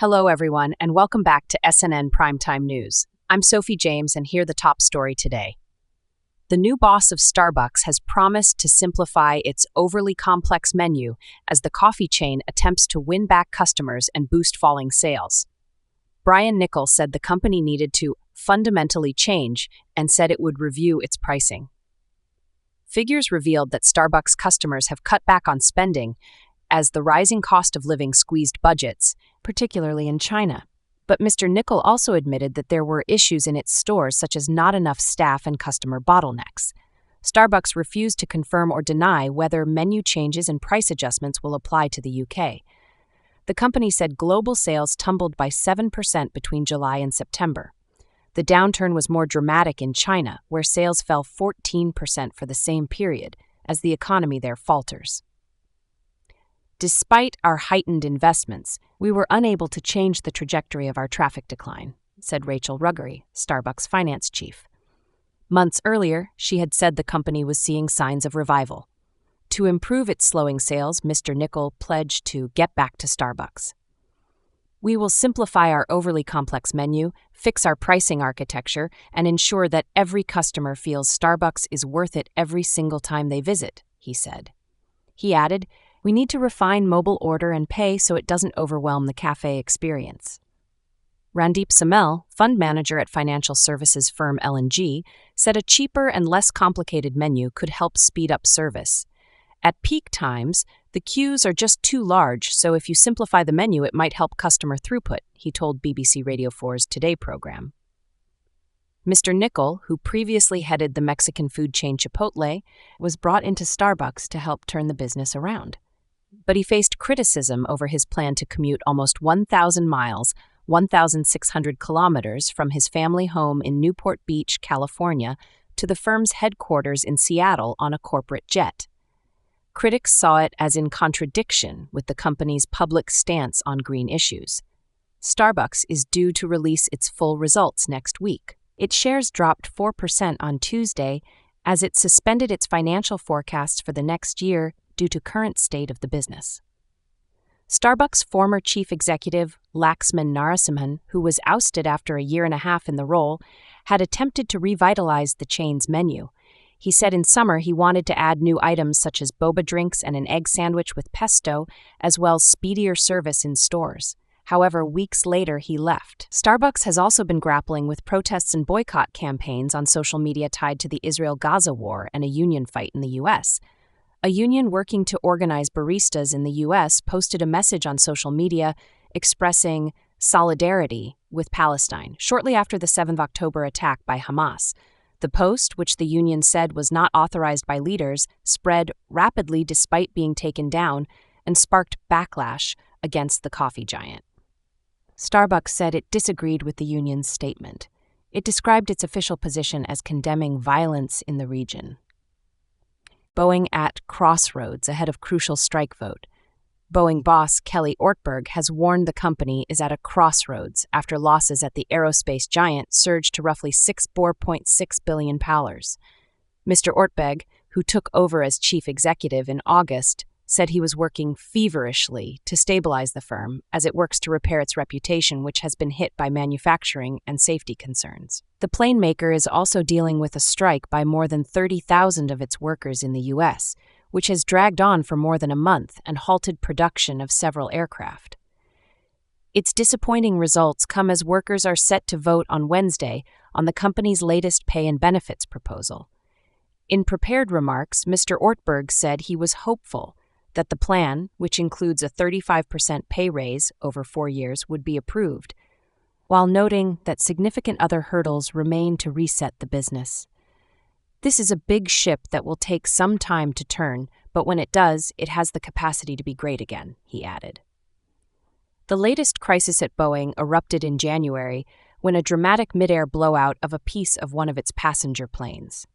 Hello, everyone, and welcome back to SNN Primetime News. I'm Sophie James, and here the top story today. The new boss of Starbucks has promised to simplify its overly complex menu as the coffee chain attempts to win back customers and boost falling sales. Brian Niccol said the company needed to fundamentally change and said it would review its pricing. Figures revealed that Starbucks customers have cut back on spending as the rising cost of living squeezed budgets, particularly in China. But Mr. Niccol also admitted that there were issues in its stores such as not enough staff and customer bottlenecks. Starbucks refused to confirm or deny whether menu changes and price adjustments will apply to the UK. The company said global sales tumbled by 7% between July and September. The downturn was more dramatic in China, where sales fell 14% for the same period, as the economy there falters. Despite our heightened investments, we were unable to change the trajectory of our traffic decline, said Rachel Ruggery, Starbucks finance chief. Months earlier, she had said the company was seeing signs of revival. To improve its slowing sales, Mr. Niccol pledged to get back to Starbucks. We will simplify our overly complex menu, fix our pricing architecture, and ensure that every customer feels Starbucks is worth it every single time they visit, he said. He added, "We need to refine mobile order and pay so it doesn't overwhelm the cafe experience." Randeep Samel, fund manager at financial services firm L&G, said a cheaper and less complicated menu could help speed up service. At peak times, the queues are just too large, so if you simplify the menu, it might help customer throughput, he told BBC Radio 4's Today program. Mr. Niccol, who previously headed the Mexican food chain Chipotle, was brought into Starbucks to help turn the business around. But he faced criticism over his plan to commute almost 1,000 miles, 1,600 kilometers from his family home in Newport Beach, California, to the firm's headquarters in Seattle on a corporate jet. Critics saw it as in contradiction with the company's public stance on green issues. Starbucks is due to release its full results next week. Its shares dropped 4% on Tuesday as it suspended its financial forecasts for the next year due to current state of the business. Starbucks' former chief executive, Laxman Narasimhan, who was ousted after a year and a half in the role, had attempted to revitalize the chain's menu. He said in summer he wanted to add new items such as boba drinks and an egg sandwich with pesto, as well as speedier service in stores. However, weeks later he left. Starbucks has also been grappling with protests and boycott campaigns on social media tied to the Israel-Gaza war and a union fight in the U.S. A union working to organize baristas in the U.S. posted a message on social media expressing solidarity with Palestine shortly after the 7th October attack by Hamas. The post, which the union said was not authorized by leaders, spread rapidly despite being taken down and sparked backlash against the coffee giant. Starbucks said it disagreed with the union's statement. It described its official position as condemning violence in the region. Boeing at crossroads ahead of crucial strike vote. Boeing boss Kelly Ortberg has warned the company is at a crossroads after losses at the aerospace giant surged to roughly $4.6 billion. Mr. Ortberg, who took over as chief executive in August, said he was working feverishly to stabilize the firm as it works to repair its reputation, which has been hit by manufacturing and safety concerns. The plane maker is also dealing with a strike by more than 30,000 of its workers in the U.S., which has dragged on for more than a month and halted production of several aircraft. Its disappointing results come as workers are set to vote on Wednesday on the company's latest pay and benefits proposal. In prepared remarks, Mr. Ortberg said he was hopeful that the plan, which includes a 35% pay raise over 4 years, would be approved, while noting that significant other hurdles remain to reset the business. This is a big ship that will take some time to turn, but when it does, it has the capacity to be great again, he added. The latest crisis at Boeing erupted in January when a dramatic mid-air blowout of a piece of one of its passenger planes.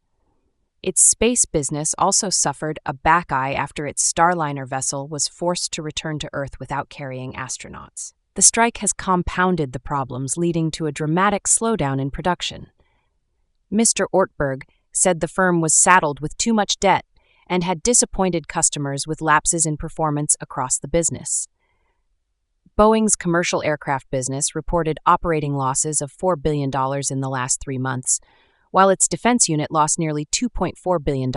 Its space business also suffered a back eye after its Starliner vessel was forced to return to Earth without carrying astronauts. The strike has compounded the problems, leading to a dramatic slowdown in production. Mr. Ortberg said the firm was saddled with too much debt and had disappointed customers with lapses in performance across the business. Boeing's commercial aircraft business reported operating losses of $4 billion in the last 3 months, while its defense unit lost nearly $2.4 billion.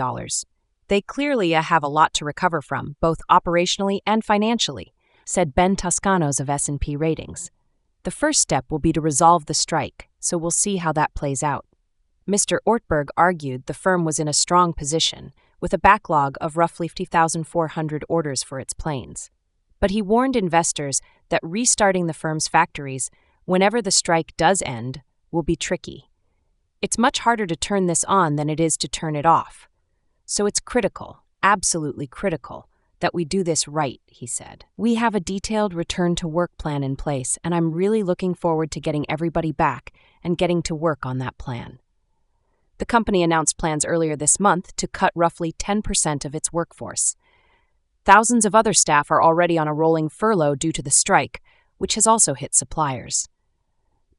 They clearly have a lot to recover from, both operationally and financially, said Ben Toscanos of S&P Ratings. The first step will be to resolve the strike, so we'll see how that plays out. Mr. Ortberg argued the firm was in a strong position, with a backlog of roughly 50,400 orders for its planes. But he warned investors that restarting the firm's factories, whenever the strike does end, will be tricky. It's much harder to turn this on than it is to turn it off. So it's critical, absolutely critical, that we do this right, he said. We have a detailed return-to-work plan in place, and I'm really looking forward to getting everybody back and getting to work on that plan. The company announced plans earlier this month to cut roughly 10% of its workforce. Thousands of other staff are already on a rolling furlough due to the strike, which has also hit suppliers.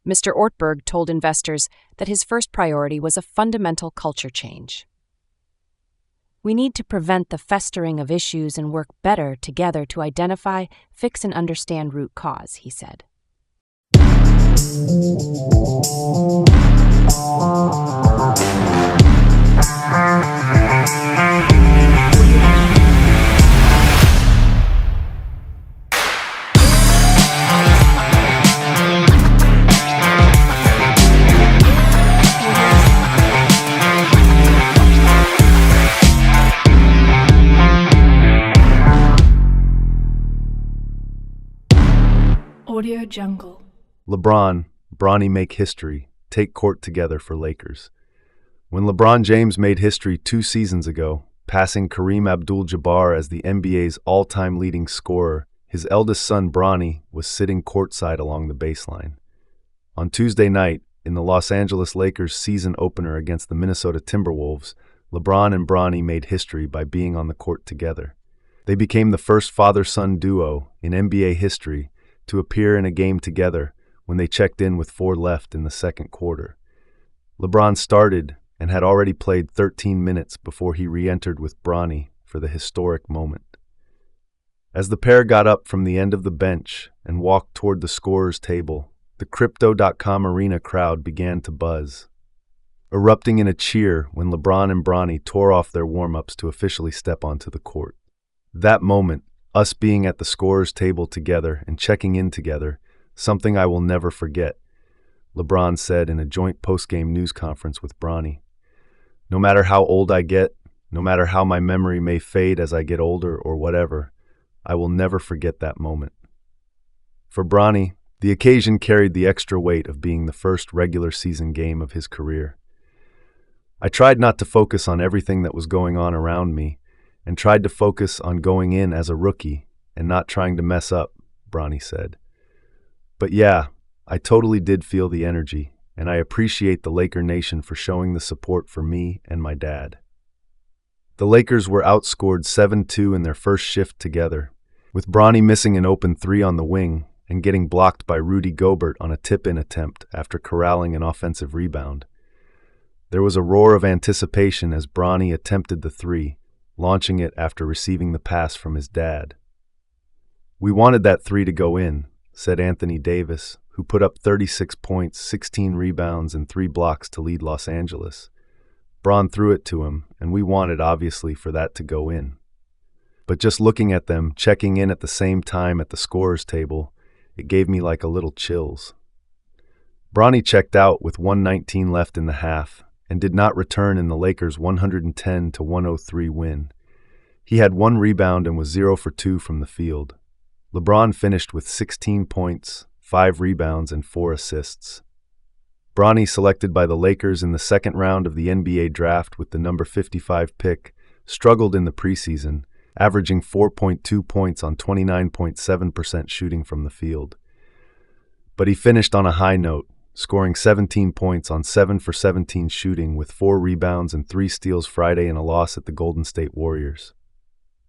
Mr. Ortberg told investors that his first priority was a fundamental culture change. We need to prevent the festering of issues and work better together to identify, fix, and understand root cause, he said. Audio Jungle. LeBron, Bronny make history, take court together for Lakers. When LeBron James made history 2 seasons ago, passing Kareem Abdul-Jabbar as the NBA's all-time leading scorer, his eldest son Bronny was sitting courtside along the baseline. On Tuesday night, in the Los Angeles Lakers season opener against the Minnesota Timberwolves, LeBron and Bronny made history by being on the court together. They became the first father-son duo in NBA history to appear in a game together when they checked in with 4 left in the second quarter. LeBron started and had already played 13 minutes before he re-entered with Bronny for the historic moment. As the pair got up from the end of the bench and walked toward the scorer's table, the Crypto.com arena crowd began to buzz, erupting in a cheer when LeBron and Bronny tore off their warm-ups to officially step onto the court. That moment, us being at the scorer's table together and checking in together, something I will never forget, LeBron said in a joint post-game news conference with Bronny. No matter how old I get, no matter how my memory may fade as I get older or whatever, I will never forget that moment. For Bronny, the occasion carried the extra weight of being the first regular season game of his career. I tried not to focus on everything that was going on around me, and tried to focus on going in as a rookie and not trying to mess up, Bronny said. But yeah, I totally did feel the energy, and I appreciate the Laker Nation for showing the support for me and my dad. The Lakers were outscored 7-2 in their first shift together, with Bronny missing an open 3 on the wing and getting blocked by Rudy Gobert on a tip-in attempt after corralling an offensive rebound. There was a roar of anticipation as Bronny attempted the 3, launching it after receiving the pass from his dad. We wanted that 3 to go in, said Anthony Davis, who put up 36 points, 16 rebounds, and 3 blocks to lead Los Angeles. Bron threw it to him, and we wanted, obviously, for that to go in. But just looking at them, checking in at the same time at the scorer's table, it gave me like a little chills. Bronny checked out with 1:19 left in the half, and did not return in the Lakers' 110-103 win. He had 1 rebound and was 0 for 2 from the field. LeBron finished with 16 points, 5 rebounds, and 4 assists. Bronny, selected by the Lakers in the second round of the NBA draft with the number 55 pick, struggled in the preseason, averaging 4.2 points on 29.7% shooting from the field. But he finished on a high note, scoring 17 points on 7 for 17 shooting with 4 rebounds and 3 steals Friday in a loss at the Golden State Warriors.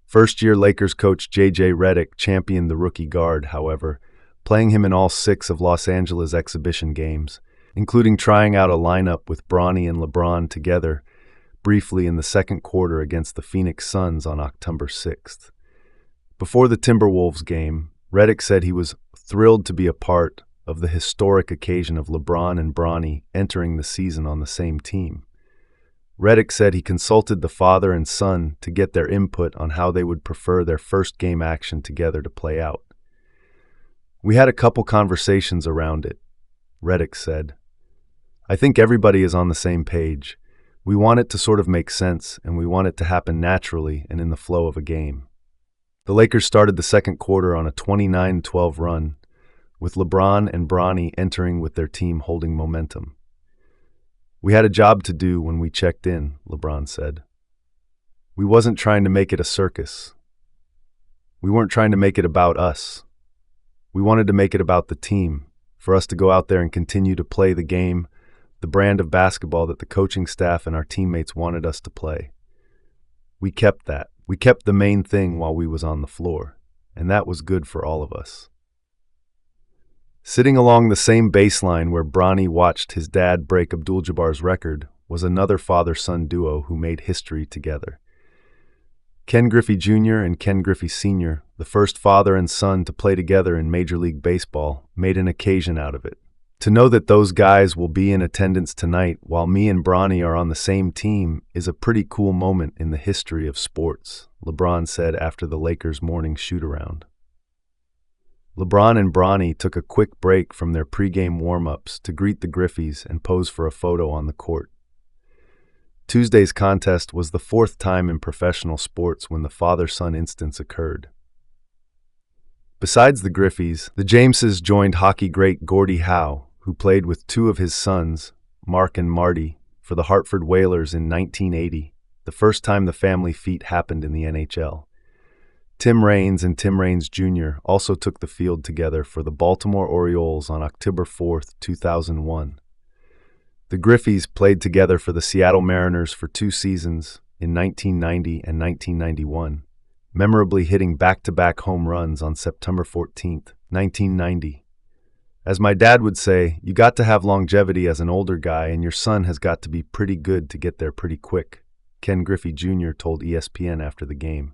First-year Lakers coach J.J. Redick championed the rookie guard, however, playing him in all 6 of Los Angeles' exhibition games, including trying out a lineup with Bronny and LeBron together briefly in the second quarter against the Phoenix Suns on October 6th. Before the Timberwolves game, Redick said he was thrilled to be a part of the historic occasion of LeBron and Bronny entering the season on the same team. Redick said he consulted the father and son to get their input on how they would prefer their first game action together to play out. We had a couple conversations around it, Redick said. I think everybody is on the same page. We want it to sort of make sense, and we want it to happen naturally and in the flow of a game. The Lakers started the second quarter on a 29-12 run, with LeBron and Bronny entering with their team holding momentum. We had a job to do when we checked in, LeBron said. We wasn't trying to make it a circus. We weren't trying to make it about us. We wanted to make it about the team, for us to go out there and continue to play the game, the brand of basketball that the coaching staff and our teammates wanted us to play. We kept that. We kept the main thing while we was on the floor, and that was good for all of us. Sitting along the same baseline where Bronny watched his dad break Abdul-Jabbar's record was another father-son duo who made history together. Ken Griffey Jr. and Ken Griffey Sr., the first father and son to play together in Major League Baseball, made an occasion out of it. To know that those guys will be in attendance tonight while me and Bronny are on the same team is a pretty cool moment in the history of sports, LeBron said after the Lakers' morning shoot-around. LeBron and Bronny took a quick break from their pregame warm-ups to greet the Griffeys and pose for a photo on the court. Tuesday's contest was the fourth time in professional sports when the father-son instance occurred. Besides the Griffeys, the Jameses joined hockey great Gordie Howe, who played with two of his sons, Mark and Marty, for the Hartford Whalers in 1980, the first time the family feat happened in the NHL. Tim Raines and Tim Raines Jr. also took the field together for the Baltimore Orioles on October 4, 2001. The Griffeys played together for the Seattle Mariners for 2 seasons in 1990 and 1991, memorably hitting back-to-back home runs on September 14, 1990. As my dad would say, you got to have longevity as an older guy, and your son has got to be pretty good to get there pretty quick, Ken Griffey Jr. told ESPN after the game.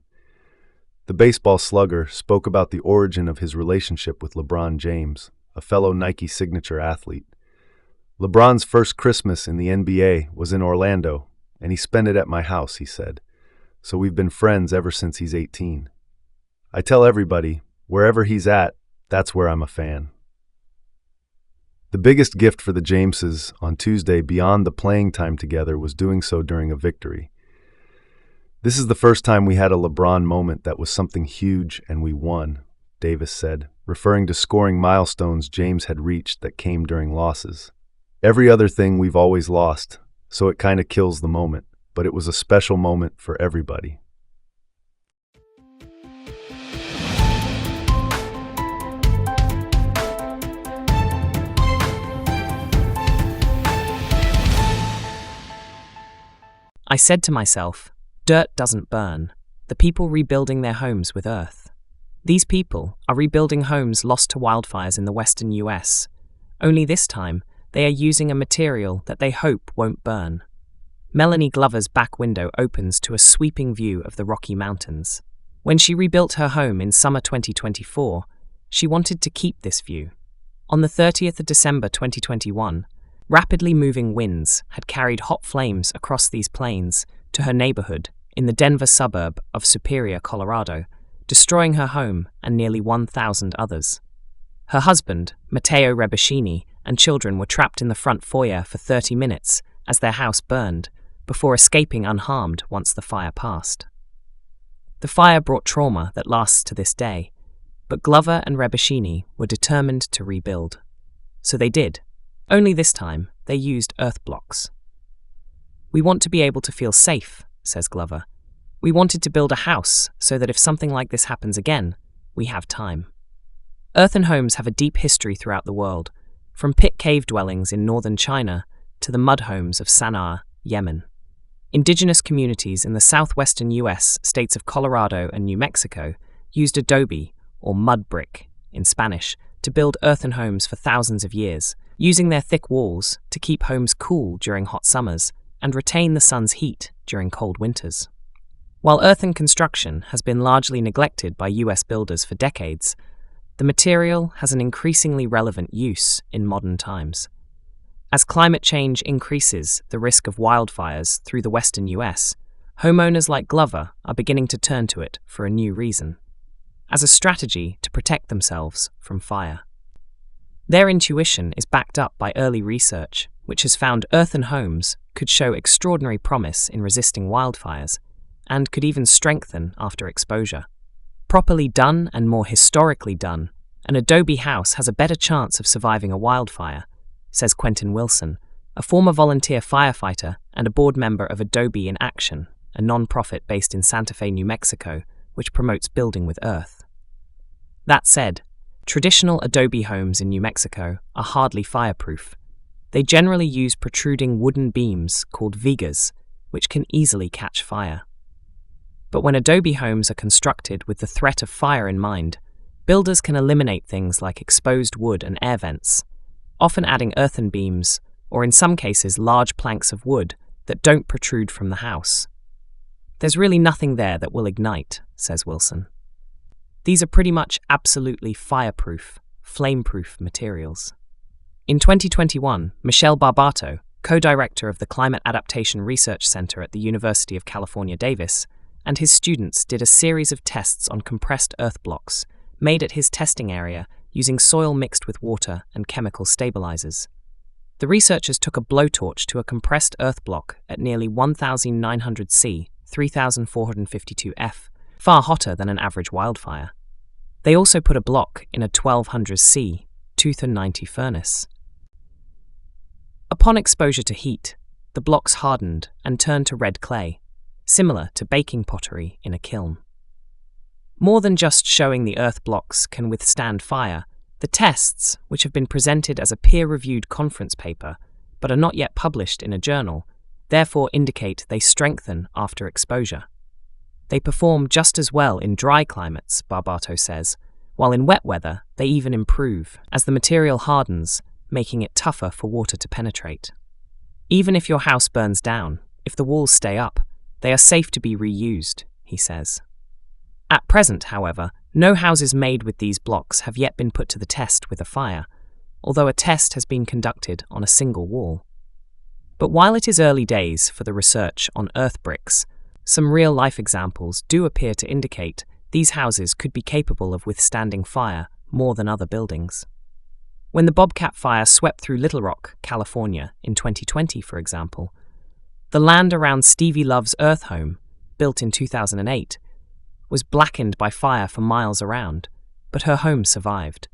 The baseball slugger spoke about the origin of his relationship with LeBron James, a fellow Nike signature athlete. LeBron's first Christmas in the NBA was in Orlando, and he spent it at my house, he said. So we've been friends ever since he's 18. I tell everybody, wherever he's at, that's where I'm a fan. The biggest gift for the Jameses on Tuesday beyond the playing time together was doing so during a victory. This is the first time we had a LeBron moment that was something huge and we won, Davis said, referring to scoring milestones James had reached that came during losses. Every other thing we've always lost, so it kind of kills the moment, but it was a special moment for everybody. I said to myself, dirt doesn't burn. The people rebuilding their homes with earth. These people are rebuilding homes lost to wildfires in the western US. Only this time, they are using a material that they hope won't burn. Melanie Glover's back window opens to a sweeping view of the Rocky Mountains. When she rebuilt her home in summer 2024, she wanted to keep this view. On the 30th of December 2021, rapidly moving winds had carried hot flames across these plains to her neighborhood in the Denver suburb of Superior, Colorado, destroying her home and nearly 1,000 others. Her husband, Matteo Rebuscini, and children were trapped in the front foyer for 30 minutes as their house burned, before escaping unharmed once the fire passed. The fire brought trauma that lasts to this day, but Glover and Rebuscini were determined to rebuild. So they did. Only this time, they used earth blocks. We want to be able to feel safe, says Glover. We wanted to build a house so that if something like this happens again, we have time. Earthen homes have a deep history throughout the world, from pit cave dwellings in northern China to the mud homes of Sana'a, Yemen. Indigenous communities in the southwestern US states of Colorado and New Mexico used adobe, or mud brick in Spanish, to build earthen homes for thousands of years, using their thick walls to keep homes cool during hot summers and retain the sun's heat during cold winters. While earthen construction has been largely neglected by US builders for decades, the material has an increasingly relevant use in modern times. As climate change increases the risk of wildfires through the western US, homeowners like Glover are beginning to turn to it for a new reason: as a strategy to protect themselves from fire. Their intuition is backed up by early research, which has found earthen homes could show extraordinary promise in resisting wildfires and could even strengthen after exposure. Properly done and more historically done, an adobe house has a better chance of surviving a wildfire, says Quentin Wilson, a former volunteer firefighter and a board member of Adobe in Action, a non-profit based in Santa Fe, New Mexico, which promotes building with earth. That said, traditional adobe homes in New Mexico are hardly fireproof. They generally use protruding wooden beams called vigas, which can easily catch fire. But when adobe homes are constructed with the threat of fire in mind, builders can eliminate things like exposed wood and air vents, often adding earthen beams, or in some cases large planks of wood that don't protrude from the house. There's really nothing there that will ignite, says Wilson. These are pretty much absolutely fireproof, flame-proof materials. In 2021, Michelle Barbato, co-director of the Climate Adaptation Research Center at the University of California, Davis, and his students did a series of tests on compressed earth blocks made at his testing area using soil mixed with water and chemical stabilizers. The researchers took a blowtorch to a compressed earth block at nearly 1,900 C, 3,452 F, far hotter than an average wildfire. They also put a block in a 1,200 C, 290 furnace. Upon exposure to heat, the blocks hardened and turned to red clay, similar to baking pottery in a kiln. More than just showing the earth blocks can withstand fire, the tests, which have been presented as a peer-reviewed conference paper but are not yet published in a journal, therefore indicate they strengthen after exposure. They perform just as well in dry climates, Barbato says, while in wet weather they even improve as the material hardens, making it tougher for water to penetrate. Even if your house burns down, if the walls stay up, they are safe to be reused, he says. At present, however, no houses made with these blocks have yet been put to the test with a fire, although a test has been conducted on a single wall. But while it is early days for the research on earth bricks, some real-life examples do appear to indicate these houses could be capable of withstanding fire more than other buildings. When the Bobcat fire swept through Little Rock, California, in 2020, for example, the land around Stevie Love's earth home, built in 2008, was blackened by fire for miles around, but her home survived.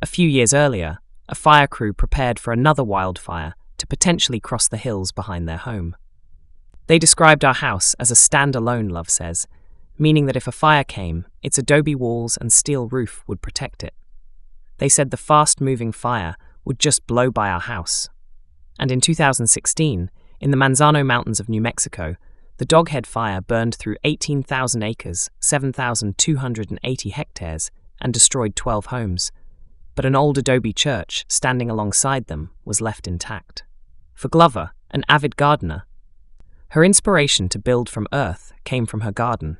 A few years earlier, a fire crew prepared for another wildfire to potentially cross the hills behind their home. They described our house as a stand-alone, Love says, meaning that if a fire came, its adobe walls and steel roof would protect it. They said the fast-moving fire would just blow by our house. And in 2016, in the Manzano Mountains of New Mexico, the Doghead Fire burned through 18,000 acres, 7,280 hectares, and destroyed 12 homes. But an old adobe church standing alongside them was left intact. For Glover, an avid gardener, her inspiration to build from earth came from her garden.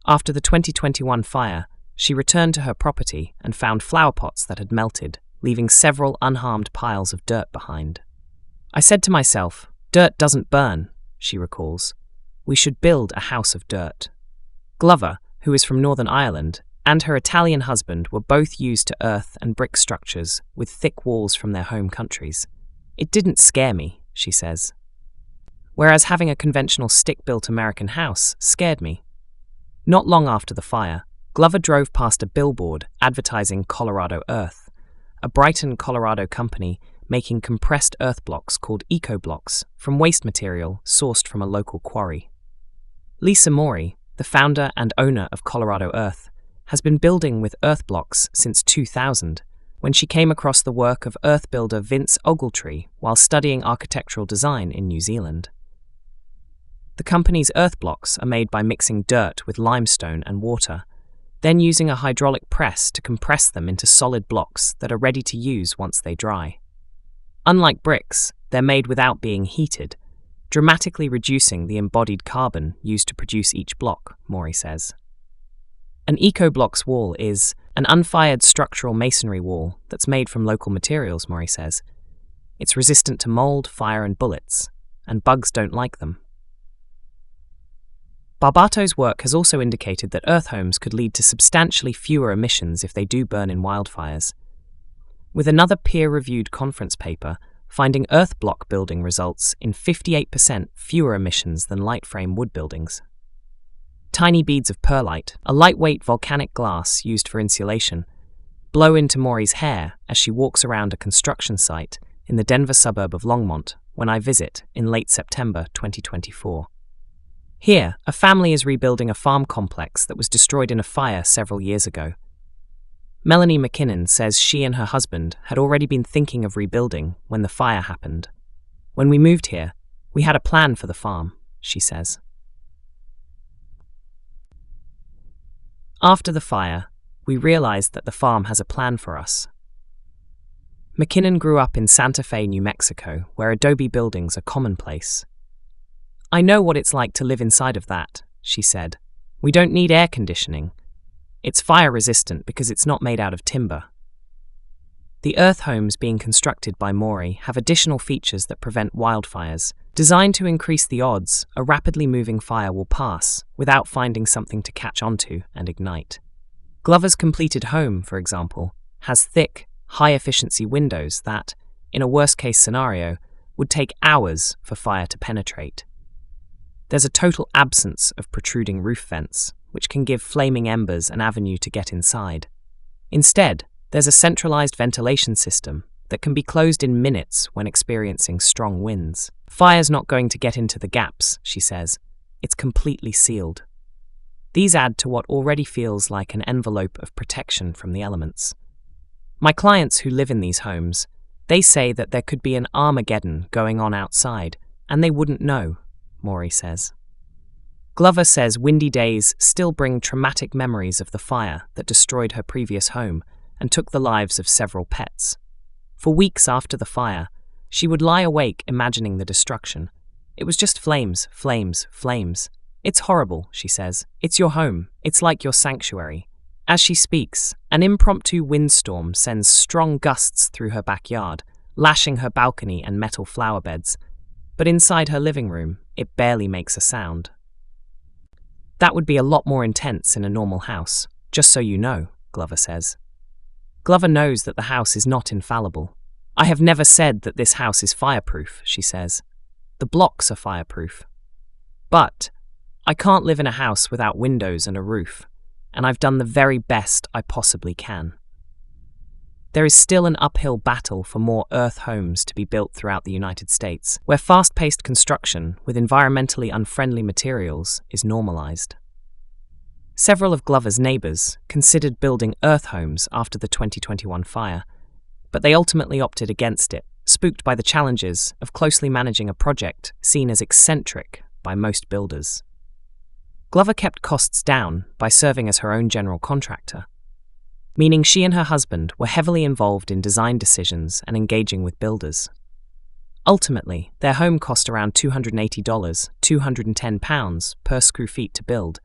After the 2021 fire, she returned to her property and found flower pots that had melted, leaving several unharmed piles of dirt behind. I said to myself, "Dirt doesn't burn," she recalls. "We should build a house of dirt." Glover, who is from Northern Ireland, and her Italian husband were both used to earth and brick structures with thick walls from their home countries. "It didn't scare me," she says. Whereas having a conventional stick-built American house scared me. Not long after the fire, Glover drove past a billboard advertising Colorado Earth, a Brighton, Colorado company making compressed earth blocks called eco-blocks from waste material sourced from a local quarry. Lisa Mori, the founder and owner of Colorado Earth, has been building with earth blocks since 2000, when she came across the work of earth builder Vince Ogletree while studying architectural design in New Zealand. The company's earth blocks are made by mixing dirt with limestone and water, then using a hydraulic press to compress them into solid blocks that are ready to use once they dry. Unlike bricks, they're made without being heated, dramatically reducing the embodied carbon used to produce each block, Mori says. An eco-block's wall is, An unfired structural masonry wall that's made from local materials, Maury says. It's resistant to mold, fire, and bullets, and bugs don't like them. Barbato's work has also indicated that earth homes could lead to substantially fewer emissions if they do burn in wildfires, with another peer-reviewed conference paper finding earth block building results in 58% fewer emissions than light frame wood buildings. Tiny beads of perlite, a lightweight volcanic glass used for insulation, blow into Maury's hair as she walks around a construction site in the Denver suburb of Longmont when I visit in late September 2024. Here, a family is rebuilding a farm complex that was destroyed in a fire several years ago. Melanie McKinnon says she and her husband had already been thinking of rebuilding when the fire happened. When we moved here, we had a plan for the farm, she says. After the fire, we realized that the farm has a plan for us. McKinnon grew up in Santa Fe, New Mexico, where adobe buildings are commonplace. I know what it's like to live inside of that, she said. We don't need air conditioning. It's fire resistant because it's not made out of timber. The earth homes being constructed by Maury have additional features that prevent wildfires, designed to increase the odds a rapidly moving fire will pass without finding something to catch onto and ignite. Glover's completed home, for example, has thick, high-efficiency windows that, in a worst-case scenario, would take hours for fire to penetrate. There's a total absence of protruding roof vents, which can give flaming embers an avenue to get inside. Instead, there's a centralized ventilation system that can be closed in minutes when experiencing strong winds. Fire's not going to get into the gaps, she says. It's completely sealed. These add to what already feels like an envelope of protection from the elements. My clients who live in these homes, they say that there could be an Armageddon going on outside, and they wouldn't know, Maury says. Glover says windy days still bring traumatic memories of the fire that destroyed her previous home and took the lives of several pets. For weeks after the fire, she would lie awake imagining the destruction. It was just flames, flames, flames. It's horrible, she says. It's your home. It's like your sanctuary. As she speaks, an impromptu windstorm sends strong gusts through her backyard, lashing her balcony and metal flower beds. But inside her living room, it barely makes a sound. That would be a lot more intense in a normal house, just so you know, Glover says. Glover knows that the house is not infallible. I have never said that this house is fireproof, she says. The blocks are fireproof. But I can't live in a house without windows and a roof, and I've done the very best I possibly can. There is still an uphill battle for more earth homes to be built throughout the United States, where fast-paced construction with environmentally unfriendly materials is normalized. Several of Glover's neighbors considered building earth homes after the 2021 fire, but they ultimately opted against it, spooked by the challenges of closely managing a project seen as eccentric by most builders. Glover kept costs down by serving as her own general contractor, meaning she and her husband were heavily involved in design decisions and engaging with builders. Ultimately, their home cost around $280, £210 per square feet to build,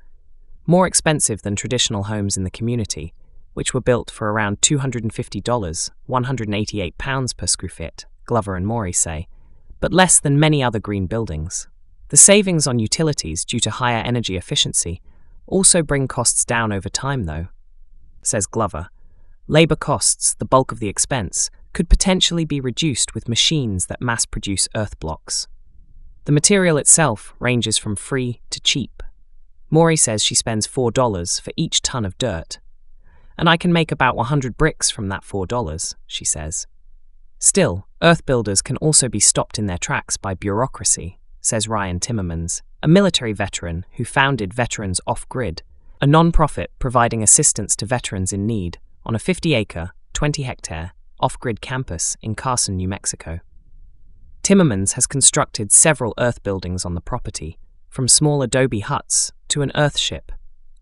more expensive than traditional homes in the community, which were built for around $250, £188 per square feet, Glover and Maury say, but less than many other green buildings. The savings on utilities due to higher energy efficiency also bring costs down over time, though. Says Glover, labor costs, the bulk of the expense, could potentially be reduced with machines that mass-produce earth blocks. The material itself ranges from free to cheap. Maury says she spends $4 for each ton of dirt. And I can make about 100 bricks from that $4, she says. Still, earth builders can also be stopped in their tracks by bureaucracy, says Ryan Timmermans, a military veteran who founded Veterans Off-Grid, a non-profit providing assistance to veterans in need on a 50-acre, 20-hectare, off-grid campus in Carson, New Mexico. Timmermans has constructed several earth buildings on the property, from small adobe huts to an earthship,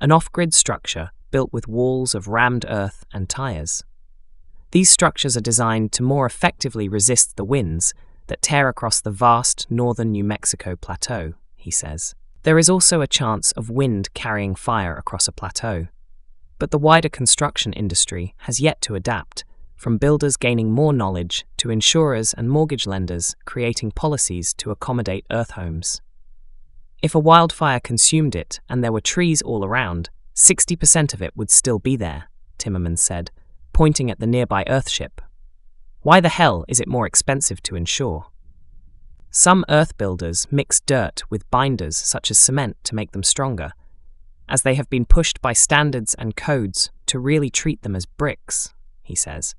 an off-grid structure built with walls of rammed earth and tires. These structures are designed to more effectively resist the winds that tear across the vast northern New Mexico plateau, he says. There is also a chance of wind carrying fire across a plateau. But the wider construction industry has yet to adapt, from builders gaining more knowledge to insurers and mortgage lenders creating policies to accommodate earth homes. If a wildfire consumed it and there were trees all around, 60% of it would still be there, Timmermans said, pointing at the nearby earthship. Why the hell is it more expensive to insure? Some earth builders mix dirt with binders such as cement to make them stronger, as they have been pushed by standards and codes to really treat them as bricks, he says.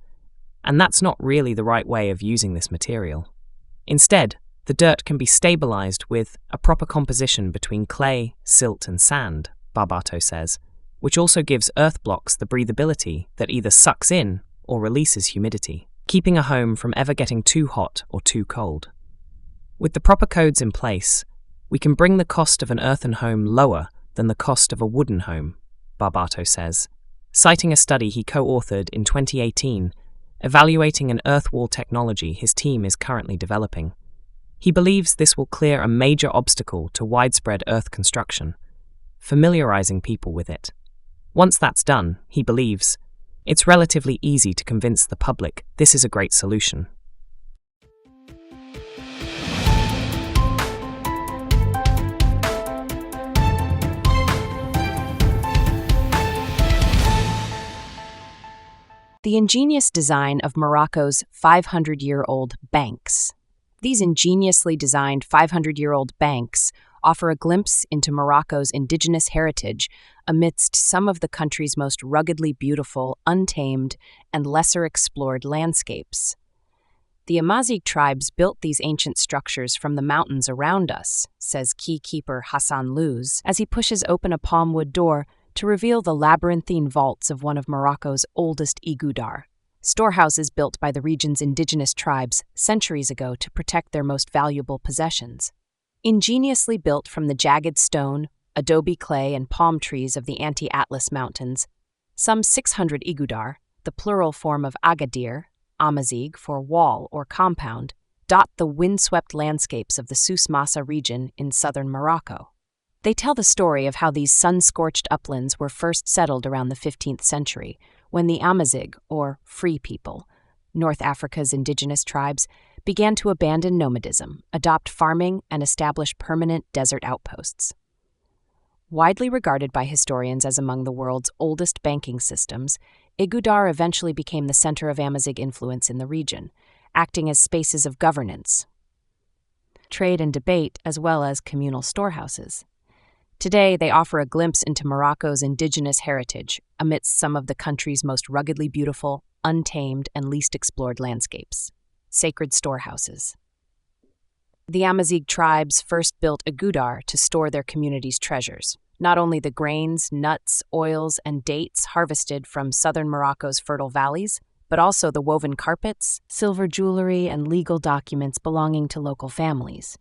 And that's not really the right way of using this material. Instead, the dirt can be stabilized with a proper composition between clay, silt and sand, Barbato says, which also gives earth blocks the breathability that either sucks in or releases humidity, keeping a home from ever getting too hot or too cold. With the proper codes in place, we can bring the cost of an earthen home lower than the cost of a wooden home, Barbato says, citing a study he co-authored in 2018, evaluating an earth wall technology his team is currently developing. He believes this will clear a major obstacle to widespread earth construction, familiarizing people with it. Once that's done, he believes, it's relatively easy to convince the public this is a great solution. The ingenious design of Morocco's 500-year-old banks. These ingeniously designed 500-year-old banks offer a glimpse into Morocco's indigenous heritage amidst some of the country's most ruggedly beautiful, untamed, and lesser explored landscapes. The Amazigh tribes built these ancient structures from the mountains around us, says key keeper Hassan Luz, as he pushes open a palm wood door to reveal the labyrinthine vaults of one of Morocco's oldest igudar, storehouses built by the region's indigenous tribes centuries ago to protect their most valuable possessions. Ingeniously built from the jagged stone, adobe clay, and palm trees of the Anti-Atlas Mountains, some 600 igudar, the plural form of agadir, Amazigh for wall or compound, dot the windswept landscapes of the Souss Massa region in southern Morocco. They tell the story of how these sun-scorched uplands were first settled around the 15th century, when the Amazigh, or Free People, North Africa's indigenous tribes, began to abandon nomadism, adopt farming, and establish permanent desert outposts. Widely regarded by historians as among the world's oldest banking systems, Igudar eventually became the center of Amazigh influence in the region, acting as spaces of governance, trade and debate, as well as communal storehouses. Today, they offer a glimpse into Morocco's indigenous heritage amidst some of the country's most ruggedly beautiful, untamed, and least explored landscapes. Sacred storehouses. The Amazigh tribes first built igudar to store their community's treasures, not only the grains, nuts, oils, and dates harvested from southern Morocco's fertile valleys, but also the woven carpets, silver jewelry, and legal documents belonging to local families.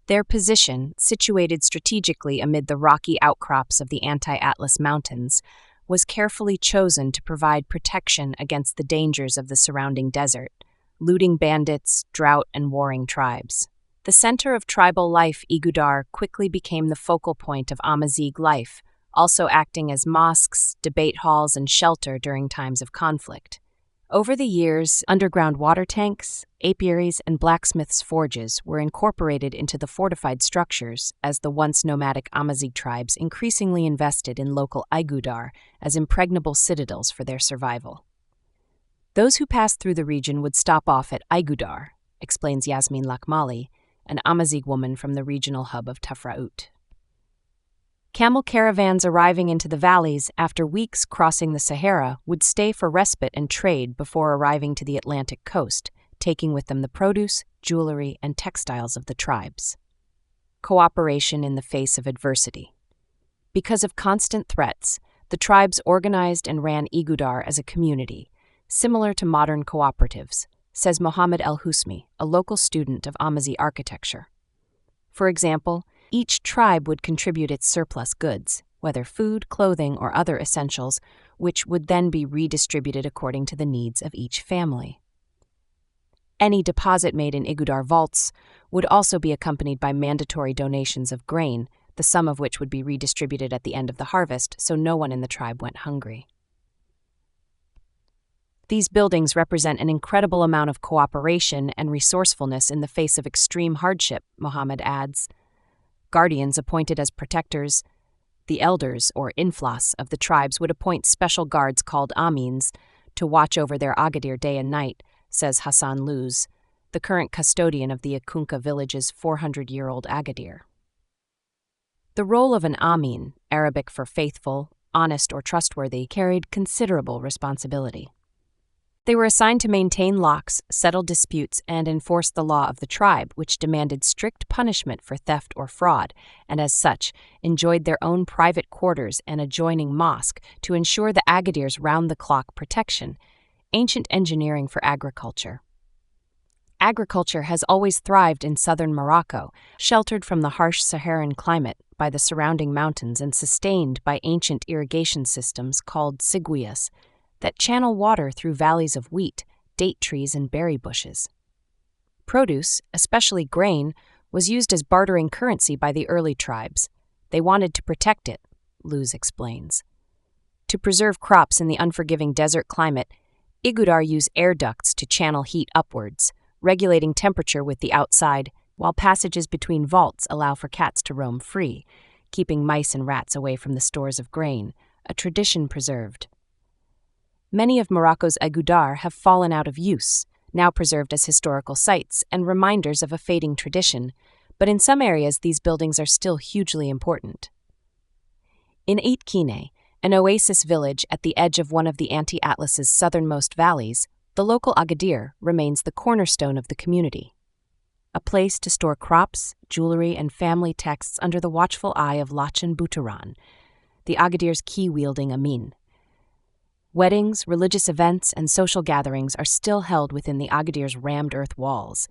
Their position, situated strategically amid the rocky outcrops of the Anti-Atlas Mountains, was carefully chosen to provide protection against the dangers of the surrounding desert, looting bandits, drought, and warring tribes. The center of tribal life, Igudar quickly became the focal point of Amazigh life, also acting as mosques, debate halls, and shelter during times of conflict. Over the years, underground water tanks, apiaries, and blacksmiths' forges were incorporated into the fortified structures as the once nomadic Amazigh tribes increasingly invested in local igudar as impregnable citadels for their survival. Those who passed through the region would stop off at igudar, explains Yasmin Lakmali, an Amazigh woman from the regional hub of Tafraout. Camel caravans arriving into the valleys after weeks crossing the Sahara would stay for respite and trade before arriving to the Atlantic coast, taking with them the produce, jewelry, and textiles of the tribes. Cooperation in the face of adversity. Because of constant threats, the tribes organized and ran Igudar as a community, similar to modern cooperatives, says Mohammed El-Husmi, a local student of Amazigh architecture. For example, each tribe would contribute its surplus goods, whether food, clothing, or other essentials, which would then be redistributed according to the needs of each family. Any deposit made in Igudar vaults would also be accompanied by mandatory donations of grain, the sum of which would be redistributed at the end of the harvest, so no one in the tribe went hungry. These buildings represent an incredible amount of cooperation and resourcefulness in the face of extreme hardship, Mohammed adds. Guardians appointed as protectors, the elders, or inflas, of the tribes would appoint special guards called amins to watch over their agadir day and night, says Hassan Luz, the current custodian of the Akunka village's 400-year-old agadir. The role of an amin, Arabic for faithful, honest, or trustworthy, carried considerable responsibility. They were assigned to maintain locks, settle disputes, and enforce the law of the tribe, which demanded strict punishment for theft or fraud, and as such, enjoyed their own private quarters and adjoining mosque to ensure the agadir's round-the-clock protection, ancient engineering for agriculture. Agriculture has always thrived in southern Morocco, sheltered from the harsh Saharan climate by the surrounding mountains and sustained by ancient irrigation systems called seguias that channel water through valleys of wheat, date trees, and berry bushes. Produce, especially grain, was used as bartering currency by the early tribes. They wanted to protect it, Luz explains. To preserve crops in the unforgiving desert climate, Igudar use air ducts to channel heat upwards, regulating temperature with the outside, while passages between vaults allow for cats to roam free, keeping mice and rats away from the stores of grain, a tradition preserved. Many of Morocco's agudar have fallen out of use, now preserved as historical sites and reminders of a fading tradition, but in some areas these buildings are still hugely important. In Eitkine, an oasis village at the edge of one of the Anti-Atlas's southernmost valleys, the local agadir remains the cornerstone of the community. A place to store crops, jewelry, and family texts under the watchful eye of Lachen Bouturan, the agadir's key-wielding amin. Weddings, religious events, and social gatherings are still held within the agadir's rammed earth walls,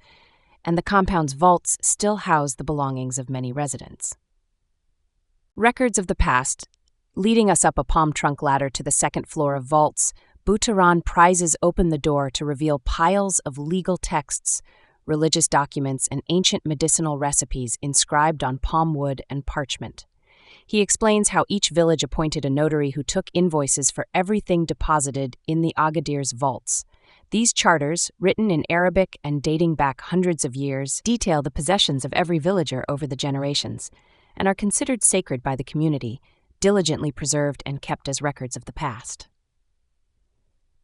and the compound's vaults still house the belongings of many residents. Records of the past, leading us up a palm trunk ladder to the second floor of vaults, Bouturan prizes open the door to reveal piles of legal texts, religious documents, and ancient medicinal recipes inscribed on palm wood and parchment. He explains how each village appointed a notary who took invoices for everything deposited in the agadir's vaults. These charters, written in Arabic and dating back hundreds of years, detail the possessions of every villager over the generations, and are considered sacred by the community, diligently preserved and kept as records of the past.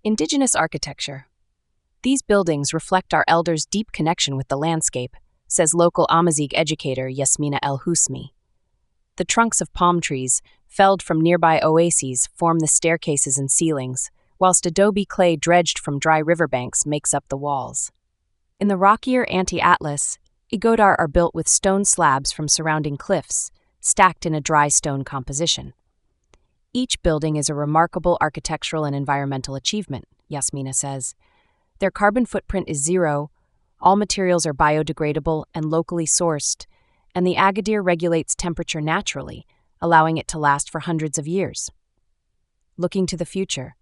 Indigenous architecture. These buildings reflect our elders' deep connection with the landscape, says local Amazigh educator Yasmina El-Husmi. The trunks of palm trees, felled from nearby oases, form the staircases and ceilings, whilst adobe clay dredged from dry riverbanks makes up the walls. In the rockier Anti-Atlas, igodar are built with stone slabs from surrounding cliffs, stacked in a dry stone composition. Each building is a remarkable architectural and environmental achievement, Yasmina says. Their carbon footprint is zero, all materials are biodegradable and locally sourced, and the agadir regulates temperature naturally, allowing it to last for hundreds of years. Looking to the future,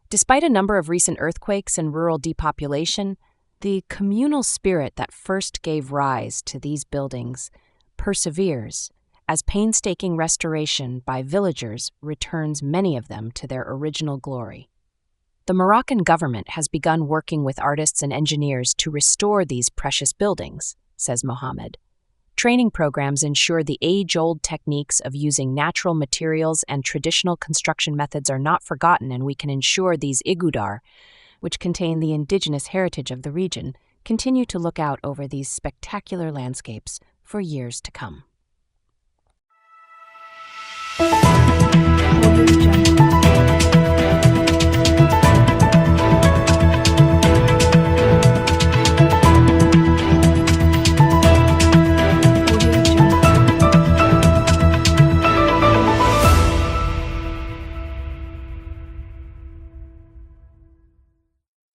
despite a number of recent earthquakes and rural depopulation, the communal spirit that first gave rise to these buildings perseveres, as painstaking restoration by villagers returns many of them to their original glory. The Moroccan government has begun working with artists and engineers to restore these precious buildings, says Mohammed. Training programs ensure the age-old techniques of using natural materials and traditional construction methods are not forgotten, and we can ensure these igudar, which contain the indigenous heritage of the region, continue to look out over these spectacular landscapes for years to come. Audio